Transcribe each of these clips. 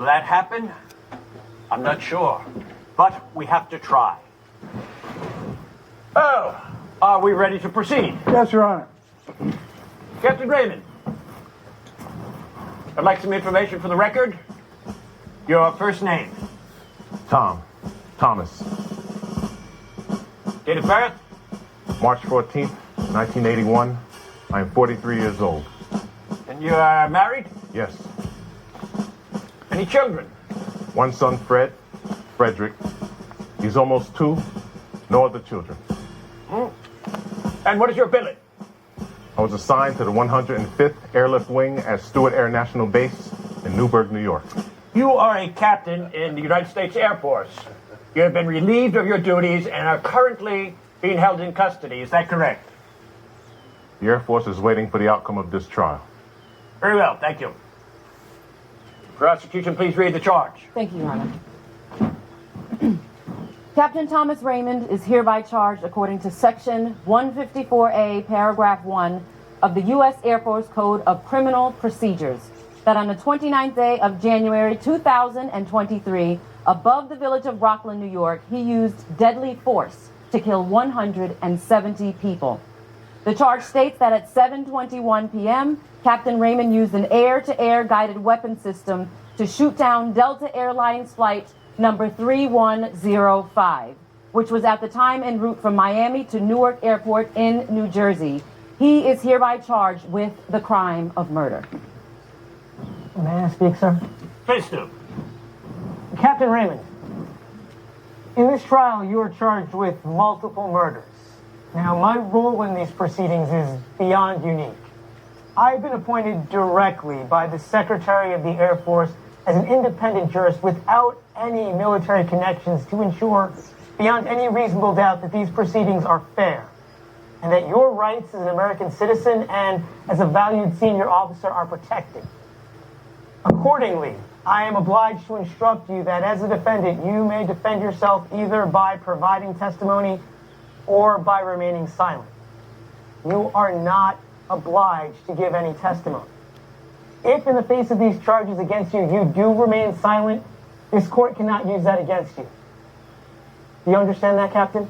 Will that happen? I'm not sure, but we have to try. Oh, are we ready to proceed? Yes, Your Honor. Captain Raymond, I'd like some information for the record. Your first name? Thomas. Date of birth? March 14th, 1981. I am 43 years old. And you are married? Yes. Any children? One son, Frederick. He's almost 2. No other children. And what is your billet? I was assigned to the 105th Airlift Wing at Stewart Air National Base in Newburgh, New York. You are a captain in the United States Air Force. You have been relieved of your duties and are currently being held in custody. Is that correct? The Air Force is waiting for the outcome of this trial. Very well, thank you. Prosecution, please read the charge. Thank you, Your Honor. Captain Thomas Raymond is hereby charged according to Section 154A, Paragraph 1 of the U.S. Air Force Code of Criminal Procedures that on the 29th day of January 2023, above the village of Rockland, New York, he used deadly force to kill 170 people. The charge states that at 7:21 p.m., Captain Raymond used an air-to-air guided weapon system to shoot down Delta Airlines flight number 3105, which was at the time en route from Miami to Newark Airport in New Jersey. He is hereby charged with the crime of murder. May I speak, sir? Please do. Captain Raymond, in this trial, you are charged with multiple murders. Now, my role in these proceedings is beyond unique. I've been appointed directly by the Secretary of the Air Force as an independent jurist without any military connections to ensure, beyond any reasonable doubt, that these proceedings are fair and that your rights as an American citizen and as a valued senior officer are protected. Accordingly, I am obliged to instruct you that as a defendant, you may defend yourself either by providing testimony or by remaining silent. You are not obliged to give any testimony. If in the face of these charges against you, you do remain silent, this court cannot use that against you. Do you understand that, Captain?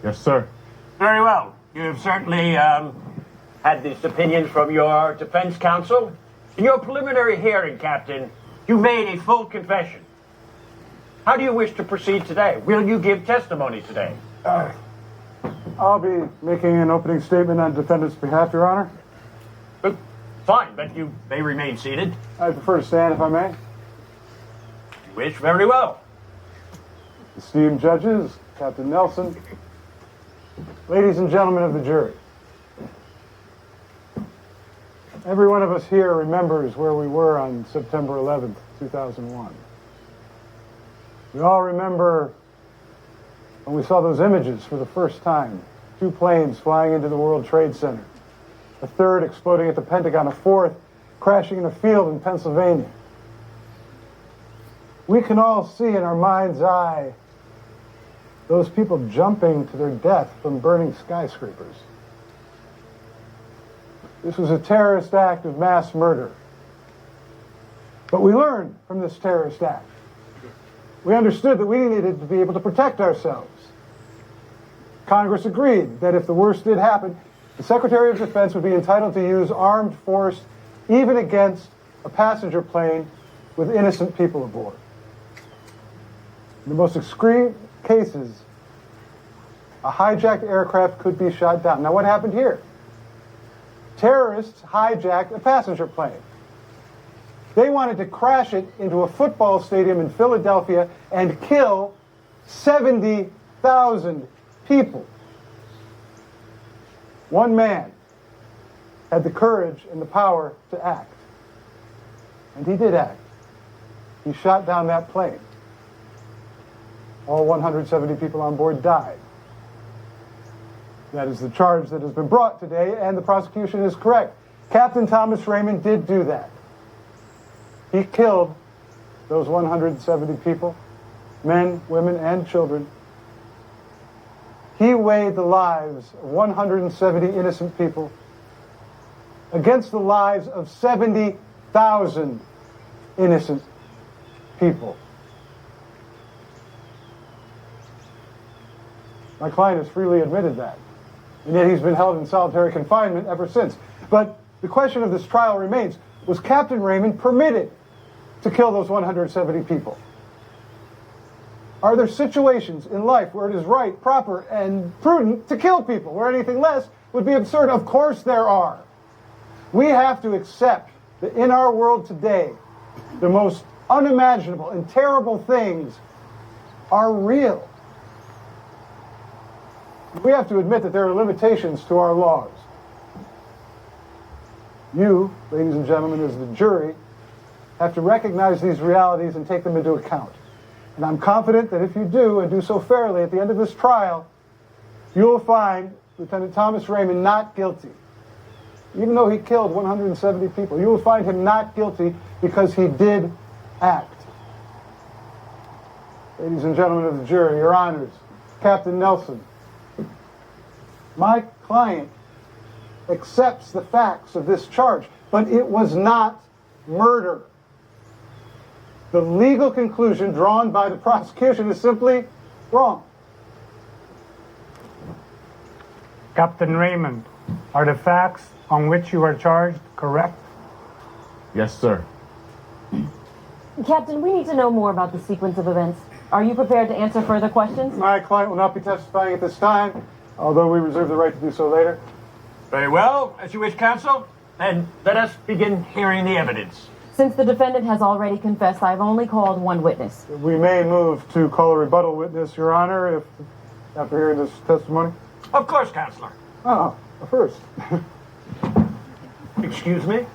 Yes, sir. Very well. You've certainly had these opinions from your defense counsel. In your preliminary hearing, Captain, you made a full confession. How do you wish to proceed today? Will you give testimony today? I'll be making an opening statement on defendant's behalf, Your Honor. Fine, but you may remain seated. I prefer to stand, if I may. You wish. Very well. Esteemed judges, Captain Nelson, ladies and gentlemen of the jury. Every one of us here remembers where we were on September 11th, 2001. We all remember when we saw those images for the first time. 2 planes flying into the World Trade Center. A 3rd exploding at the Pentagon. A 4th crashing in a field in Pennsylvania. We can all see in our mind's eye those people jumping to their death from burning skyscrapers. This was a terrorist act of mass murder. But we learned from this terrorist act. We understood that we needed to be able to protect ourselves. Congress agreed that if the worst did happen, the Secretary of Defense would be entitled to use armed force even against a passenger plane with innocent people aboard. In the most extreme cases, a hijacked aircraft could be shot down. Now, what happened here? Terrorists hijacked a passenger plane. They wanted to crash it into a football stadium in Philadelphia and kill 70,000 people. One man had the courage and the power to act. And he did act. He shot down that plane. All 170 people on board died. That is the charge that has been brought today, and the prosecution is correct. Captain Thomas Raymond did do that. He killed those 170 people, men, women, and children. He weighed the lives of 170 innocent people against the lives of 70,000 innocent people. My client has freely admitted that. And yet he's been held in solitary confinement ever since. But the question of this trial remains, was Captain Raymond permitted to kill those 170 people? Are there situations in life where it is right, proper, and prudent to kill people, where anything less would be absurd? Of course there are. We have to accept that in our world today, the most unimaginable and terrible things are real. We have to admit that there are limitations to our laws. You, ladies and gentlemen, as the jury, have to recognize these realities and take them into account. And I'm confident that if you do, and do so fairly, at the end of this trial, you will find Lieutenant Thomas Raymond not guilty. Even though he killed 170 people, you will find him not guilty because he did act. Ladies and gentlemen of the jury, your honors, Captain Nelson, my client accepts the facts of this charge, but it was not murder. The legal conclusion drawn by the prosecution is simply wrong. Captain Raymond, are the facts on which you are charged correct? Yes, sir. Captain, we need to know more about the sequence of events. Are you prepared to answer further questions? My client will not be testifying at this time, although we reserve the right to do so later. Very well. As you wish, counsel. Then let us begin hearing the evidence. Since the defendant has already confessed, I've only called one witness. We may move to call a rebuttal witness, Your Honor, if after hearing this testimony. Of course, Counselor. Oh, first. Excuse me?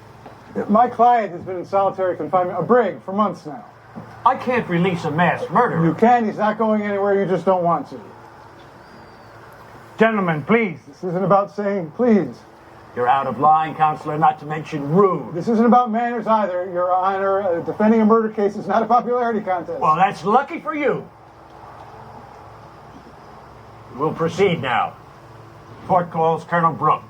My client has been in solitary confinement, a brig, for months now. I can't release a mass murderer. You can, he's not going anywhere, you just don't want to. Gentlemen, please. This isn't about saying please. You're out of line, Counselor, not to mention rude. This isn't about manners either, Your Honor. Defending a murder case is not a popularity contest. Well, that's lucky for you. We'll proceed now. Court calls Colonel Brooke.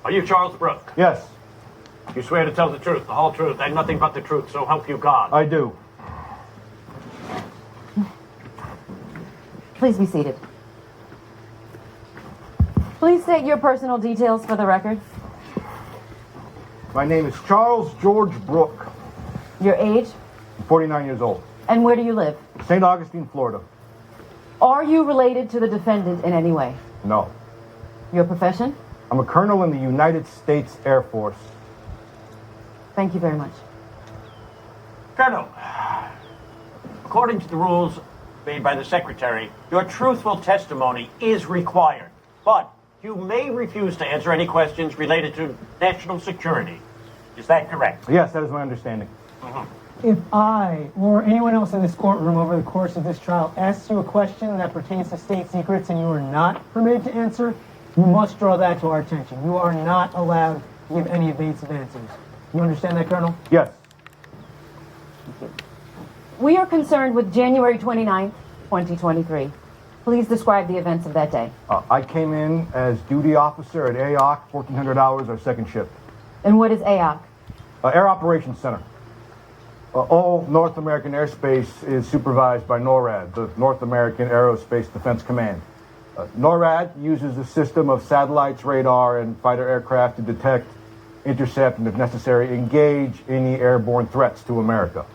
Are you Charles Brooke? Yes, You swear to tell the truth, the whole truth, and nothing but the truth, so help you God. I do. Please be seated. Please state your personal details for the record. My name is Charles George Brooke, Your age, 49 years old. and where do you live? St. Augustine, Florida. Are you related to the defendant in any way? No. Your profession? I'm a colonel in the United States Air Force. Thank you very much. Colonel, according to the rules made by the Secretary, your truthful testimony is required, but you may refuse to answer any questions related to national security. Is that correct? Yes, that is my understanding. If I or anyone else in this courtroom over the course of this trial asks you a question that pertains to state secrets and you are not permitted to answer, you must draw that to our attention. You are not allowed to give any evasive answers. You understand that, Colonel? Yes. We are concerned with January 29th, 2023. Please describe the events of that day. I came in as duty officer at AOC, 1400 hours, our second shift. And what is AOC? Air Operations Center. All North American airspace is supervised by NORAD, the North American Aerospace Defense Command. NORAD uses a system of satellites, radar, and fighter aircraft to detect, intercept, and if necessary, engage any airborne threats to America.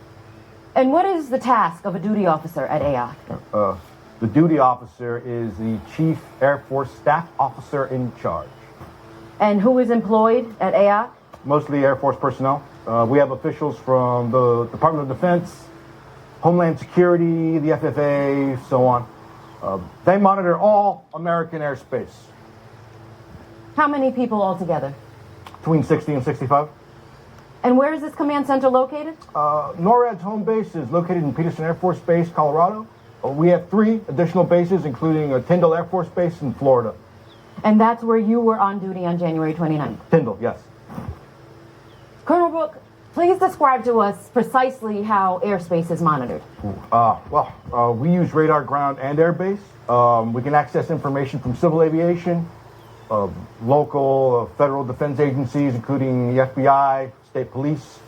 And what is the task of a duty officer at AOC? The duty officer is the Chief Air Force Staff Officer in charge. And who is employed at AOC? Mostly Air Force personnel. We have officials from the Department of Defense, Homeland Security, the FFA, so on. They monitor all American airspace. How many people altogether? Between 60 and 65. And where is this command center located? NORAD's home base is located in Peterson Air Force Base, Colorado. We have 3 additional bases, including Tyndall Air Force Base in Florida. And that's where you were on duty on January 29th. Tyndall, yes. Colonel Brooke, please describe to us precisely how airspace is monitored. We use radar, ground, and air base. We can access information from civil aviation, local, federal defense agencies, including the FBI, state police.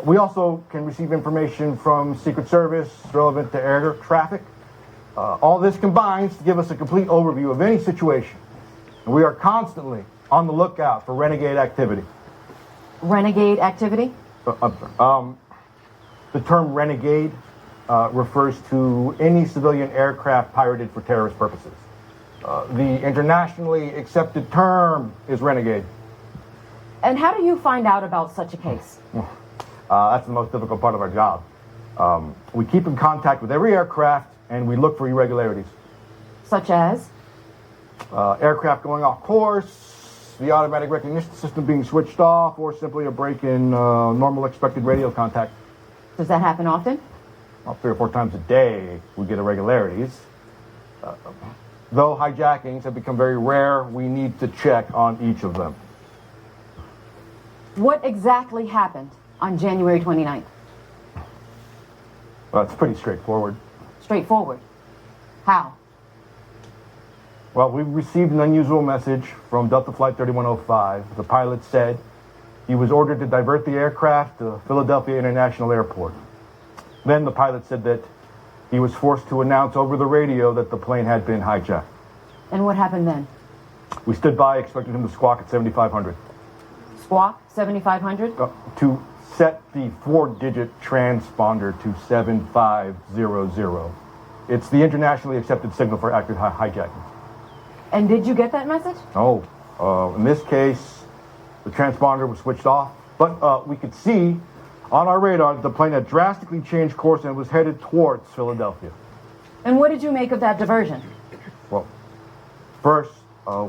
We also can receive information from Secret Service relevant to air traffic. All this combines to give us a complete overview of any situation. And we are constantly on the lookout for renegade activity. Renegade activity? The term renegade refers to any civilian aircraft pirated for terrorist purposes. The internationally accepted term is renegade. And how do you find out about such a case? That's the most difficult part of our job. We keep in contact with every aircraft and we look for irregularities. Such as? Aircraft going off course, the automatic recognition system being switched off, or simply a break in normal expected radio contact. Does that happen often? Well, 3 or 4 times a day we get irregularities. Though hijackings have become very rare, we need to check on each of them. What exactly happened on January 29th? Well, it's pretty straightforward. Straightforward. How? Well, we received an unusual message from Delta Flight 3105. The pilot said he was ordered to divert the aircraft to Philadelphia International Airport. Then the pilot said that he was forced to announce over the radio that the plane had been hijacked. And what happened then? We stood by, expecting him to squawk at 7500. Squawk 7500? To set the 4-digit transponder to 7500. It's the internationally accepted signal for active hijacking. And did you get that message? Oh, in this case, the transponder was switched off, but we could see on our radar that the plane had drastically changed course and was headed towards Philadelphia. And what did you make of that diversion? Well, first,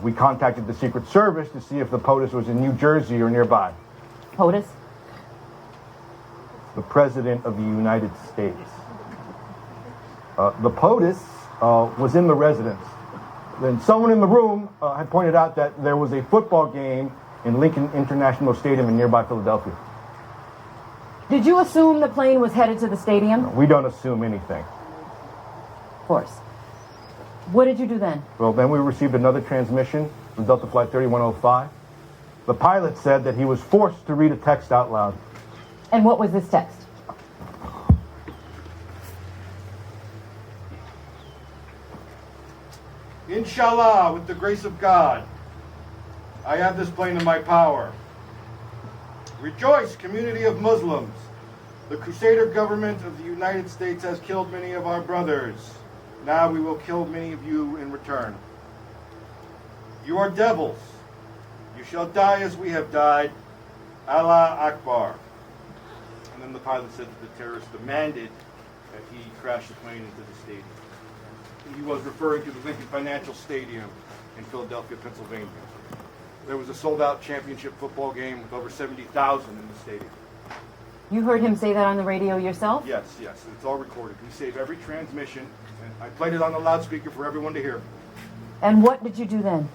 we contacted the Secret Service to see if the POTUS was in New Jersey or nearby. POTUS? The President of the United States. The POTUS was in the residence. Then someone in the room had pointed out that there was a football game in Lincoln International Stadium in nearby Philadelphia. Did you assume the plane was headed to the stadium? We don't assume anything. Of course. What did you do then? Well, then we received another transmission from Delta Flight 3105. The pilot said that he was forced to read a text out loud. And what was this text? Inshallah, with the grace of God, I have this plane in my power. Rejoice, community of Muslims. The Crusader government of the United States has killed many of our brothers. Now we will kill many of you in return. You are devils. You shall die as we have died. Allah Akbar. And then the pilot said that the terrorists demanded that he crash the plane into the stadium. He was referring to the Lincoln Financial Stadium in Philadelphia, Pennsylvania. There was a sold-out championship football game with over 70,000 in the stadium. You heard him say that on the radio yourself? Yes, it's all recorded. We save every transmission, and I played it on the loudspeaker for everyone to hear. And what did you do then?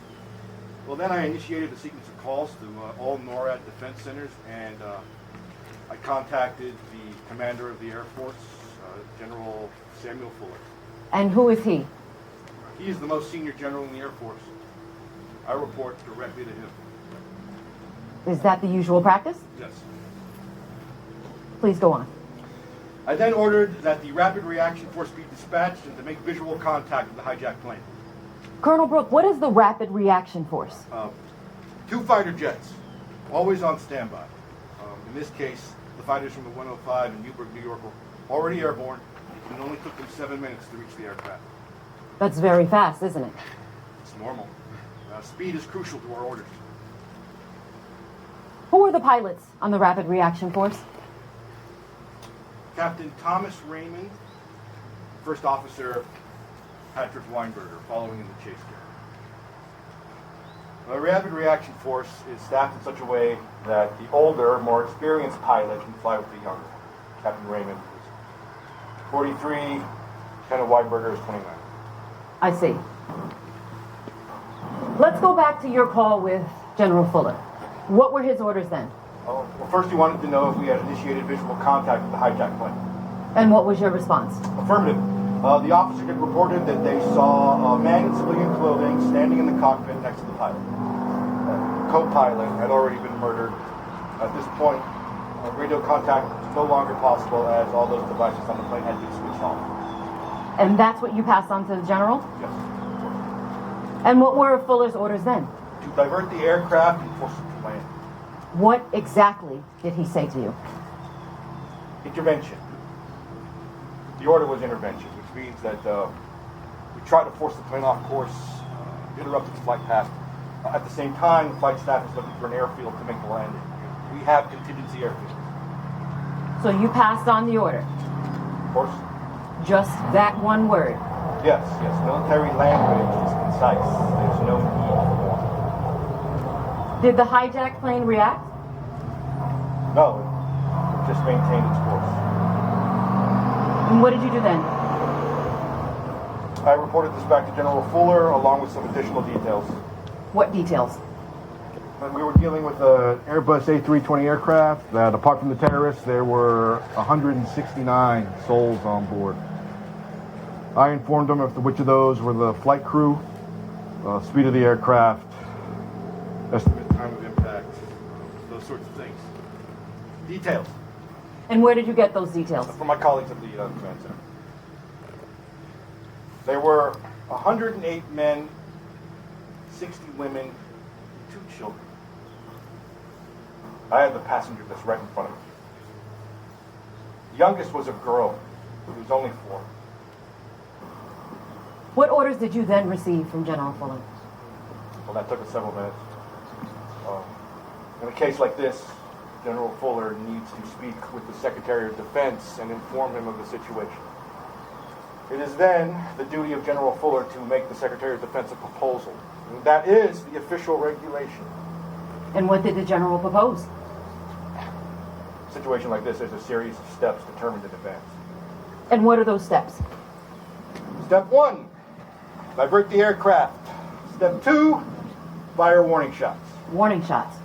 Well, then I initiated a sequence of calls to all NORAD defense centers, and I contacted the commander of the Air Force, General Samuel Fuller. And who is he? He is the most senior general in the Air Force. I report directly to him. Is that the usual practice? Yes. Please go on. I then ordered that the Rapid Reaction Force be dispatched and to make visual contact with the hijacked plane. Colonel Brooke, what is the Rapid Reaction Force? 2 fighter jets, always on standby. In this case, the fighters from the 105 in Newburgh, New York, were already airborne, and it only took them 7 minutes to reach the aircraft. That's very fast, isn't it? It's normal. Speed is crucial to our orders. Who were the pilots on the Rapid Reaction Force? Captain Thomas Raymond, First Officer Patrick Weinberger, following in the chase gear. The Rapid Reaction Force is staffed in such a way that the older, more experienced pilot can fly with the younger. Captain Raymond is 43, Lieutenant Weinberger is 29. I see. Let's go back to your call with General Fuller. What were his orders then? Well, first he wanted to know if we had initiated visual contact with the hijacked plane. And what was your response? Affirmative. The officer had reported that they saw a man in civilian clothing standing in the cockpit next to the pilot. co-pilot had already been murdered. At this point, radio contact was no longer possible as all those devices on the plane had been switched off. And that's what you passed on to the general? Yes. And what were Fuller's orders then? To divert the aircraft and force it to land. What exactly did he say to you? Intervention. The order was intervention, which means that we tried to force the plane off course, interrupt its flight path. At the same time, the flight staff is looking for an airfield to make the landing. We have contingency airfields. So you passed on the order? Of course. Just that one word? Yes. Military language is concise. There's no need for more. Did the hijacked plane react? No, it just maintained its course. And what did you do then? I reported this back to General Fuller along with some additional details. What details? When we were dealing with an Airbus A320 aircraft that, apart from the terrorists, there were 169 souls on board. I informed them of which of those were the flight crew, speed of the aircraft, estimate time of impact, those sorts of things. Details. And where did you get those details? From my colleagues at the command center. There were 108 men, 60 women, 2 children. I had the passenger list right in front of me. The youngest was a girl who was only 4. What orders did you then receive from General Fuller? Well, that took us several minutes. In a case like this, General Fuller needs to speak with the Secretary of Defense and inform him of the situation. It is then the duty of General Fuller to make the Secretary of Defense a proposal. And that is the official regulation. And what did the general propose? In a situation like this, there's a series of steps determined in advance. And what are those steps? Step 1, divert the aircraft. Step 2, fire warning shots. Warning shots.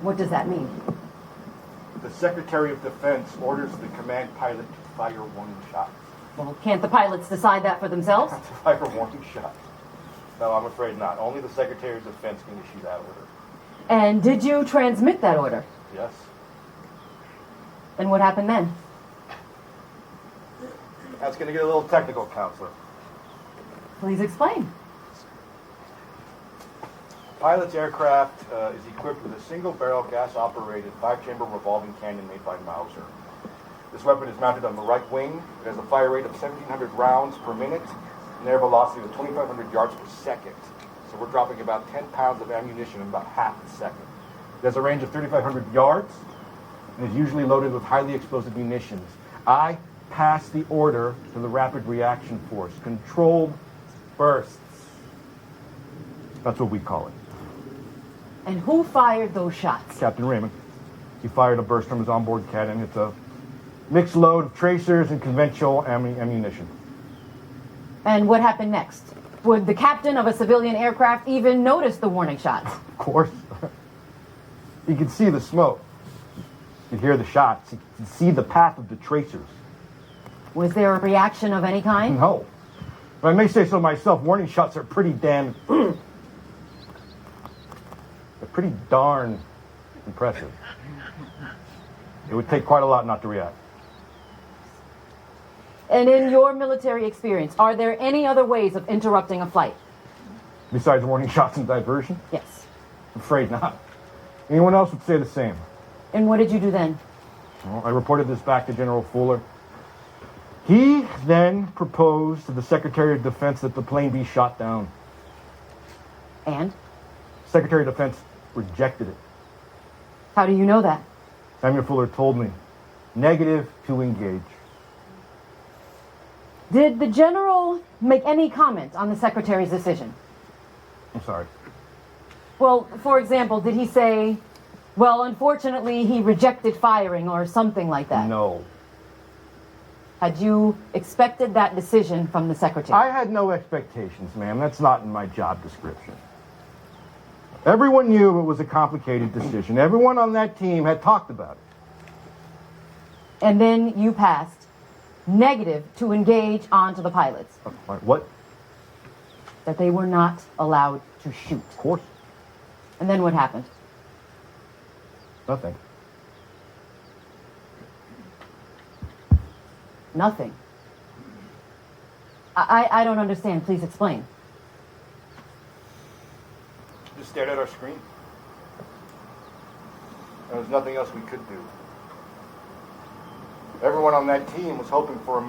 What does that mean? The Secretary of Defense orders the command pilot to fire warning shots. Well, can't the pilots decide that for themselves? To fire warning shots. No, I'm afraid not. Only the Secretary of Defense can issue that order. And did you transmit that order? Yes. And what happened then? That's going to get a little technical, Counselor. Please explain. Pilot's aircraft is equipped with a single-barrel gas-operated 5-chamber revolving cannon made by Mauser. This weapon is mounted on the right wing. It has a fire rate of 1,700 rounds per minute, an air velocity of 2,500 yards per second. So we're dropping about 10 pounds of ammunition in about half a second. It has a range of 3,500 yards and is usually loaded with highly explosive munitions. I pass the order to the Rapid Reaction Force. Controlled bursts. That's what we call it. And who fired those shots? Captain Raymond. He fired a burst from his onboard cannon. It's a mixed load of tracers and conventional ammunition. And what happened next? Would the captain of a civilian aircraft even notice the warning shots? Of course. You could see the smoke. You could hear the shots. You could see the path of the tracers. Was there a reaction of any kind? No. But I may say so myself, warning shots are pretty damn... they're pretty darn impressive. It would take quite a lot not to react. And in your military experience, are there any other ways of interrupting a flight? Besides warning shots and diversion? Yes. I'm afraid not. Anyone else would say the same. And what did you do then? Well, I reported this back to General Fuller. He then proposed to the Secretary of Defense that the plane be shot down. And? Secretary of Defense rejected it. How do you know that? Samuel Fuller told me. Negative to engage. Did the general make any comment on the secretary's decision? I'm sorry. Well, for example, did he say, well, unfortunately, he rejected firing or something like that? No. Had you expected that decision from the secretary? I had no expectations, ma'am. That's not in my job description. Everyone knew it was a complicated decision. Everyone on that team had talked about it. And then you passed negative to engage onto the pilots. What? That they were not allowed to shoot. Of course. And then what happened? Nothing. Nothing. I don't understand. Please explain. Just stared at our screen. There was nothing else we could do. Everyone on that team was hoping for a miracle.